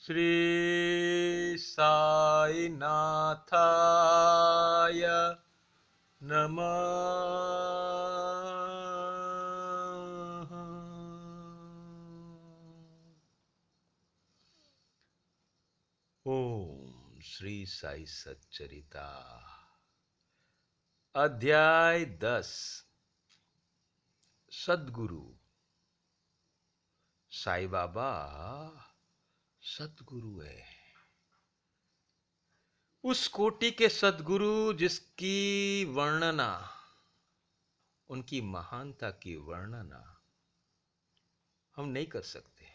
श्री साई नाथाय नमः। ओम श्री साई सच्चरिता अध्याय 10। सद्गुरु। साईं बाबा सद्गुरु है, उस कोटि के सद्गुरु जिसकी वर्णना, उनकी महानता की वर्णना हम नहीं कर सकते।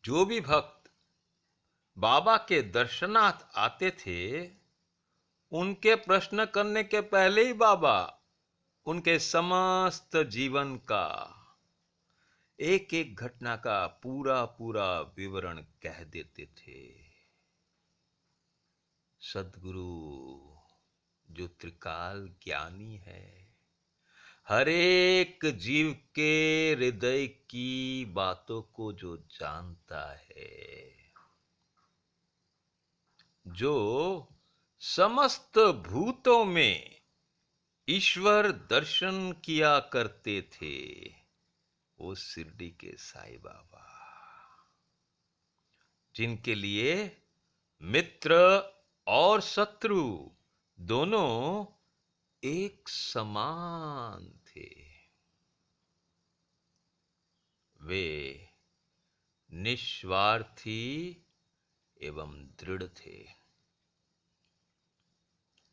जो भी भक्त बाबा के दर्शनार्थ आते थे, उनके प्रश्न करने के पहले ही बाबा उनके समस्त जीवन का एक एक घटना का पूरा पूरा विवरण कह देते थे। सद्गुरु जो त्रिकाल ज्ञानी है, हर एक जीव के हृदय की बातों को जो जानता है, जो समस्त भूतों में ईश्वर दर्शन किया करते थे, वो शिरडी के साईं बाबा, जिनके लिए मित्र और शत्रु दोनों एक समान थे। वे निस्वार्थी एवं दृढ़ थे।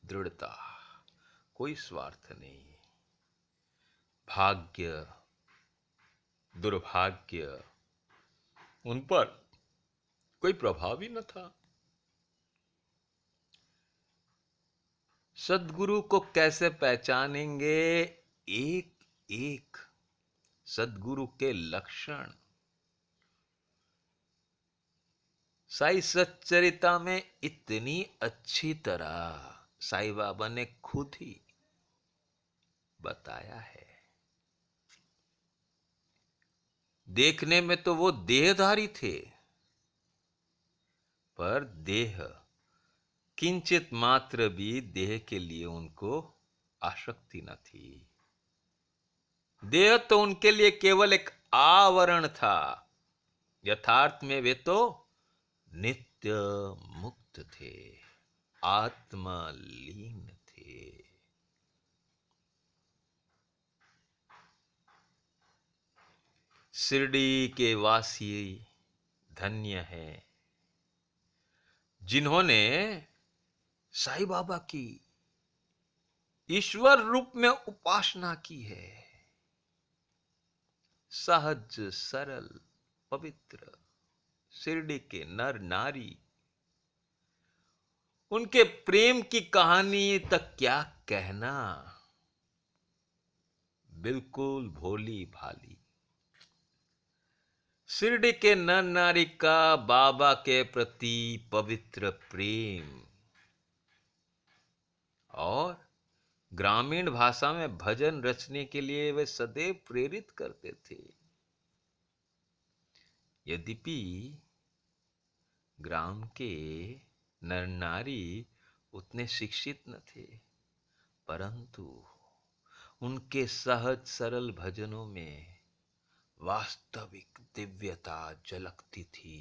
दृढ़ता, कोई स्वार्थ नहीं। भाग्य दुर्भाग्य उन पर कोई प्रभाव ही न था। सद्गुरु को कैसे पहचानेंगे? एक एक सद्गुरु के लक्षण साई सच्चरिता में इतनी अच्छी तरह साईं बाबा ने खुद ही बताया है। देखने में तो वो देहधारी थे, पर देह किंचित मात्र भी देह के लिए उनको आसक्ति न थी। देह तो उनके लिए केवल एक आवरण था। यथार्थ में वे तो नित्य मुक्त थे, आत्मलीन थे। शिरडी के वासी धन्य हैं जिन्होंने साईं बाबा की ईश्वर रूप में उपासना की है। सहज सरल पवित्र शिरडी के नर नारी, उनके प्रेम की कहानी तक क्या कहना, बिल्कुल भोली भाली। शिरडी के नर नारी का बाबा के प्रति पवित्र प्रेम, और ग्रामीण भाषा में भजन रचने के लिए वे सदैव प्रेरित करते थे। यद्यपि ग्राम के नर नारी उतने शिक्षित न थे, परंतु उनके सहज सरल भजनों में वास्तविक दिव्यता झलकती थी।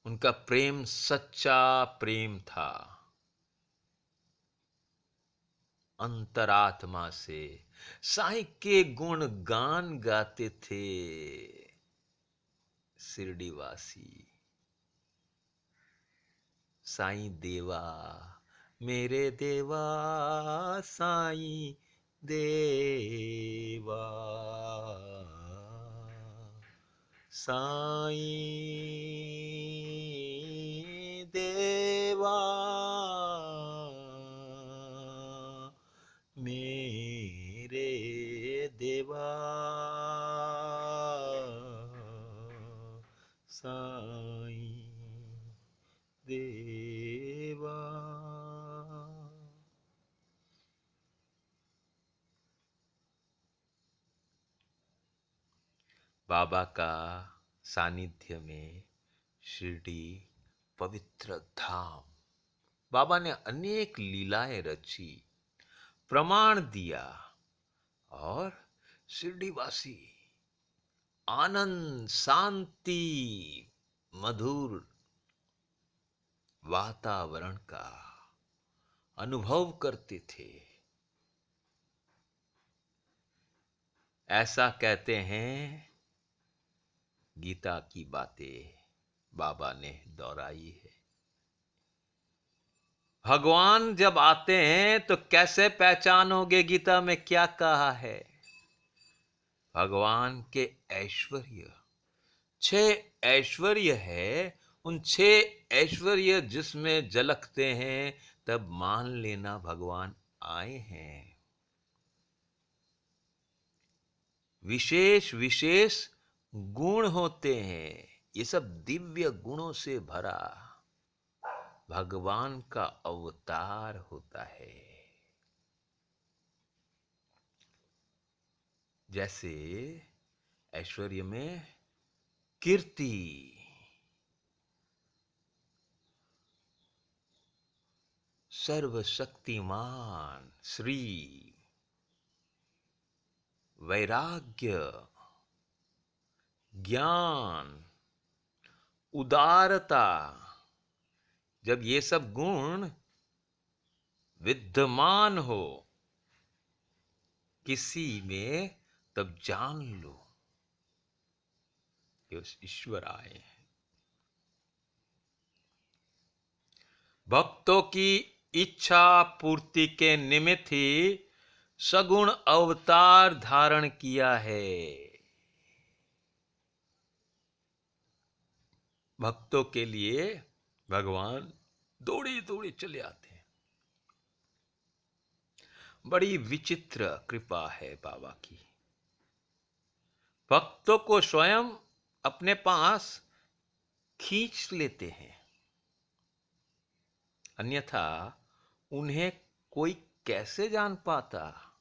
उनका प्रेम सच्चा प्रेम था। अंतरात्मा से साईं के गुण गान गाते थे शिरडी वासी। साईं देवा मेरे देवा, साईं देवा, साईं देवा मेरे देवा, साईं देवा। बाबा का सानिध्य में शिरडी पवित्र धाम। बाबा ने अनेक लीलाएं रची, प्रमाण दिया और शिरडीवासी आनंद, शांति, मधुर वातावरण का अनुभव करते थे। ऐसा कहते हैं, गीता की बातें बाबा ने दोहराई है। भगवान जब आते हैं तो कैसे पहचानोगे? गीता में क्या कहा है? भगवान के ऐश्वर्य, 6 ऐश्वर्य है, उन 6 ऐश्वर्य जिसमें झलकते हैं, तब मान लेना भगवान आए हैं। विशेष विशेष गुण होते हैं, ये सब दिव्य गुणों से भरा भगवान का अवतार होता है। जैसे ऐश्वर्य में कीर्ति, सर्वशक्तिमान श्री, वैराग्य, ज्ञान, उदारता, जब ये सब गुण विद्यमान हो किसी में, तब जान लो कि उस ईश्वर आए हैं। भक्तों की इच्छा पूर्ति के निमित्त ही सगुण अवतार धारण किया है। भक्तों के लिए भगवान दौड़े दौड़े चले आते हैं। बड़ी विचित्र कृपा है बाबा की। भक्तों को स्वयं अपने पास खींच लेते हैं, अन्यथा उन्हें कोई कैसे जान पाता?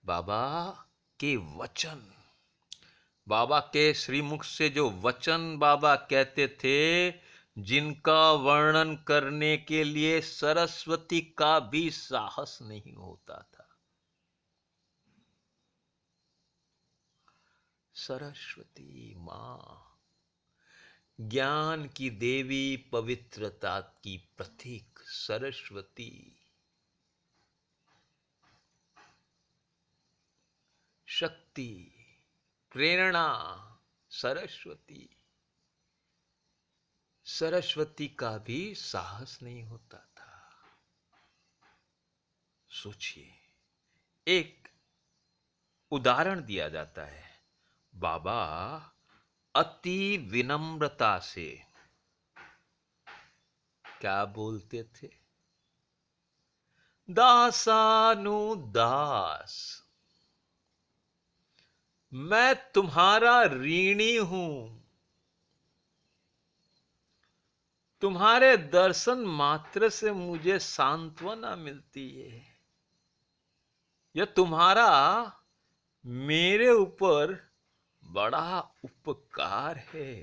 बाबा के वचन, बाबा के श्रीमुख से जो वचन बाबा कहते थे, जिनका वर्णन करने के लिए सरस्वती का भी साहस नहीं होता था। सरस्वती मां, ज्ञान की देवी, पवित्रता की प्रतीक सरस्वती, शक्ति, प्रेरणा सरस्वती। सरस्वती का भी साहस नहीं होता था। सोचिए, एक उदाहरण दिया जाता है। बाबा अति विनम्रता से क्या बोलते थे? दासानुदास, मैं तुम्हारा ऋणी हूं, तुम्हारे दर्शन मात्र से मुझे सांत्वना मिलती है। यह तुम्हारा मेरे ऊपर बड़ा उपकार है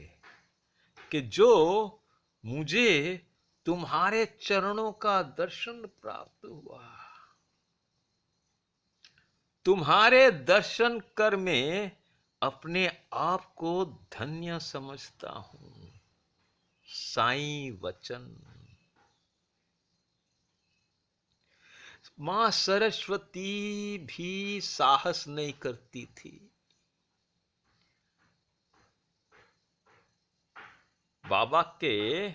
कि जो मुझे तुम्हारे चरणों का दर्शन प्राप्त हुआ। तुम्हारे दर्शन कर मैं अपने आप को धन्य समझता हूं। साईं वचन। मां सरस्वती भी साहस नहीं करती थी। बाबा के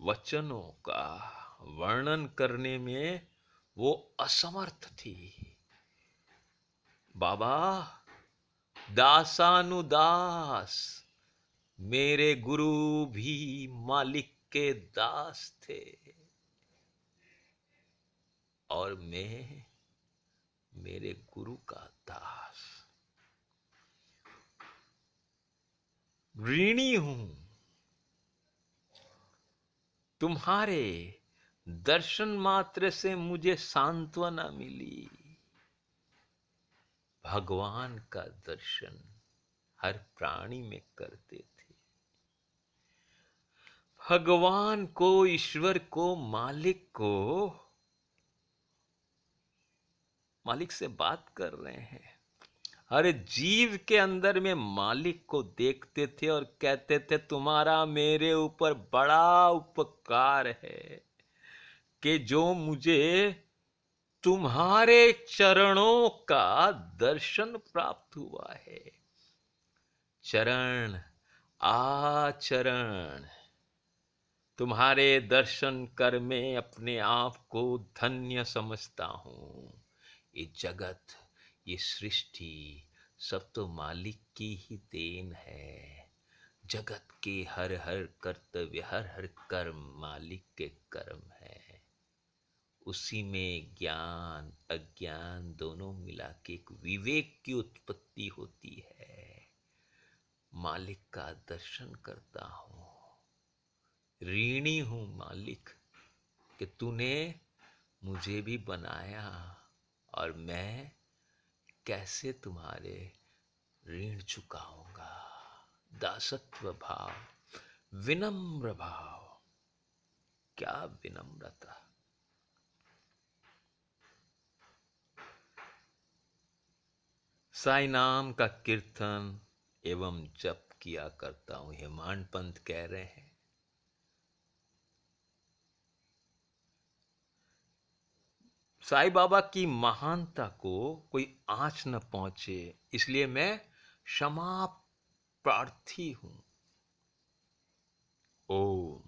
वचनों का वर्णन करने में वो असमर्थ थी। बाबा दासानुदास, मेरे गुरु भी मालिक के दास थे और मैं मेरे गुरु का दास, ऋणी हूं। तुम्हारे दर्शन मात्र से मुझे सांत्वना मिली। भगवान का दर्शन हर प्राणी में करते थे। भगवान को, ईश्वर को, मालिक से बात कर रहे हैं। हर जीव के अंदर में मालिक को देखते थे और कहते थे तुम्हारा मेरे ऊपर बड़ा उपकार है कि जो मुझे तुम्हारे चरणों का दर्शन प्राप्त हुआ है। चरण आचरण, तुम्हारे दर्शन कर मैं अपने आप को धन्य समझता हूं। ये जगत, ये सृष्टि सब तो मालिक की ही देन है। जगत के हर हर कर्तव्य, हर हर कर्म मालिक के कर्म है। उसी में ज्ञान अज्ञान दोनों मिला के एक विवेक की उत्पत्ति होती है। मालिक का दर्शन करता हूं, ऋणी हूं मालिक कि तूने मुझे भी बनाया और मैं कैसे तुम्हारे ऋण चुकाऊंगा। दासत्व भाव, विनम्र भाव, क्या विनम्रता। साई नाम का कीर्तन एवं जप किया करता हूं, हेमांड पंत कह रहे हैं। साईं बाबा की महानता को कोई आंच न पहुंचे, इसलिए मैं क्षमा प्रार्थी हूं। ओम।